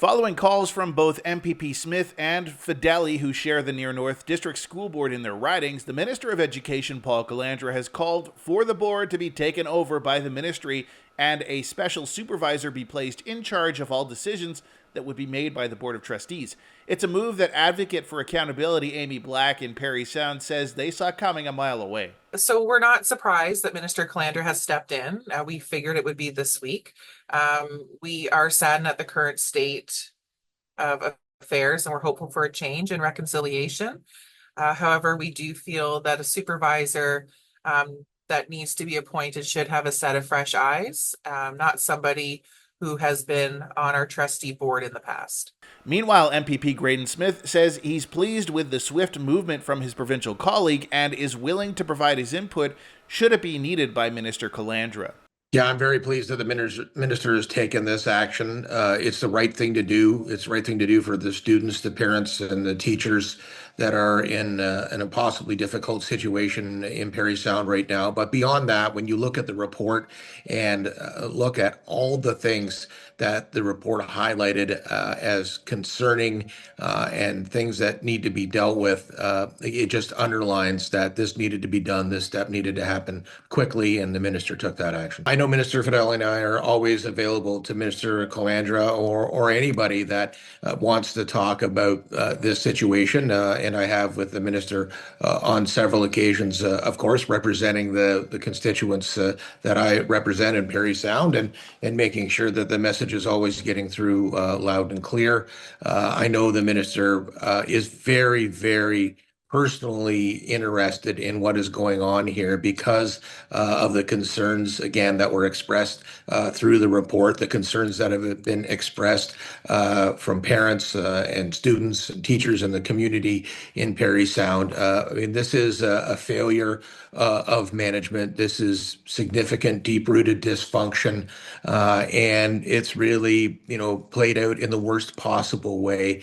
Following calls from both MPP Smith and Fideli, who share the Near North District School Board in their ridings, the Minister of Education, Paul Calandra, has called for the board to be taken over by the ministry and a special supervisor be placed in charge of all decisions that would be made by the Board of Trustees. It's a move that advocate for accountability Amy Black in Parry Sound says they saw coming a mile away. So we're not surprised that Minister Calandra has stepped in. We figured it would be this week. We are saddened at the current state of affairs, and we're hopeful for a change and reconciliation. However, we do feel that a supervisor that needs to be appointed should have a set of fresh eyes, not somebody who has been on our trustee board in the past. Meanwhile, MPP Graydon Smith says he's pleased with the swift movement from his provincial colleague and is willing to provide his input should it be needed by Minister Calandra. Yeah, I'm very pleased that the minister has taken this action. It's the right thing to do. It's the right thing to do for the students, the parents, and the teachers that are in an impossibly difficult situation in Parry Sound right now. But beyond that, when you look at the report and look at all the things that the report highlighted as concerning and things that need to be dealt with, it just underlines that this needed to be done. This step needed to happen quickly, and the minister took that action. I know Minister Fidel and I are always available to Minister Calandra or anybody that wants to talk about this situation, and I have with the minister on several occasions, of course, representing the constituents that I represent in Parry Sound and making sure that the message is always getting through loud and clear. I know the minister is very, very personally interested in what is going on here because of the concerns, again, that were expressed through the report, the concerns that have been expressed from parents and students and teachers in the community in Parry Sound. I mean, this is a failure of management. This is significant, deep-rooted dysfunction, and it's really, played out in the worst possible way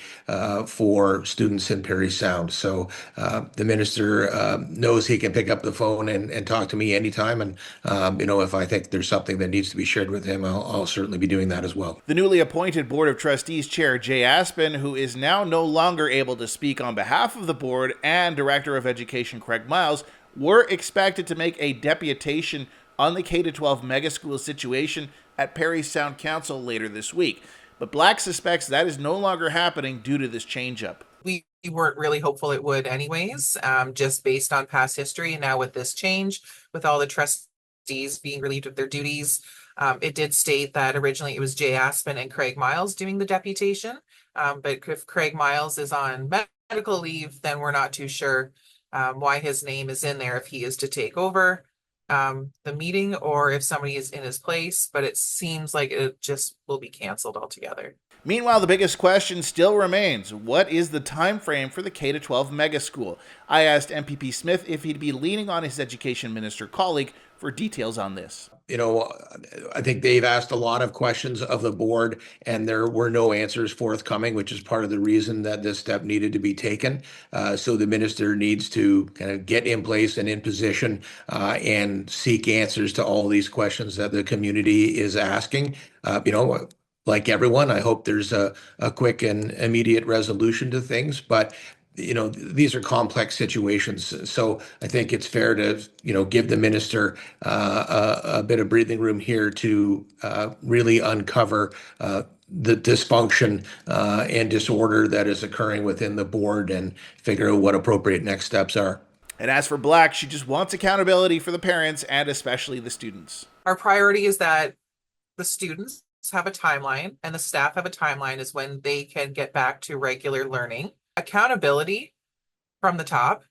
for students in Parry Sound. So the minister knows he can pick up the phone and talk to me anytime. And, if I think there's something that needs to be shared with him, I'll certainly be doing that as well. The newly appointed Board of Trustees Chair, Jay Aspin, who is now no longer able to speak on behalf of the board, and Director of Education, Craig Miles, were expected to make a deputation on the K-12 mega school situation at Parry Sound Council later this week. But Black suspects that is no longer happening due to this change-up. We weren't really hopeful it would anyways, just based on past history. And now with this change, with all the trustees being relieved of their duties, it did state that originally it was Jay Aspin and Craig Miles doing the deputation. But if Craig Miles is on medical leave, then we're not too sure why his name is in there, if he is to take over the meeting or if somebody is in his place, but it seems like it just will be canceled altogether. Meanwhile, the biggest question still remains: what is the time frame for the K-12 mega school? I asked MPP Smith if he'd be leaning on his education minister colleague for details on this. I think they've asked a lot of questions of the board, and there were no answers forthcoming, which is part of the reason that this step needed to be taken. So the minister needs to kind of get in place and in position and seek answers to all these questions that the community is asking. Like everyone, I hope there's a quick and immediate resolution to things, but these are complex situations. So I think it's fair to, give the minister a bit of breathing room here to really uncover the dysfunction and disorder that is occurring within the board and figure out what appropriate next steps are. And as for Black, she just wants accountability for the parents and especially the students. Our priority is that the students have a timeline and the staff have a timeline is when they can get back to regular learning. Accountability from the top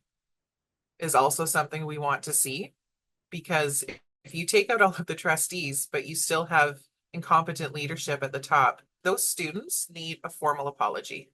is also something we want to see, because if you take out all of the trustees, but you still have incompetent leadership at the top, those students need a formal apology.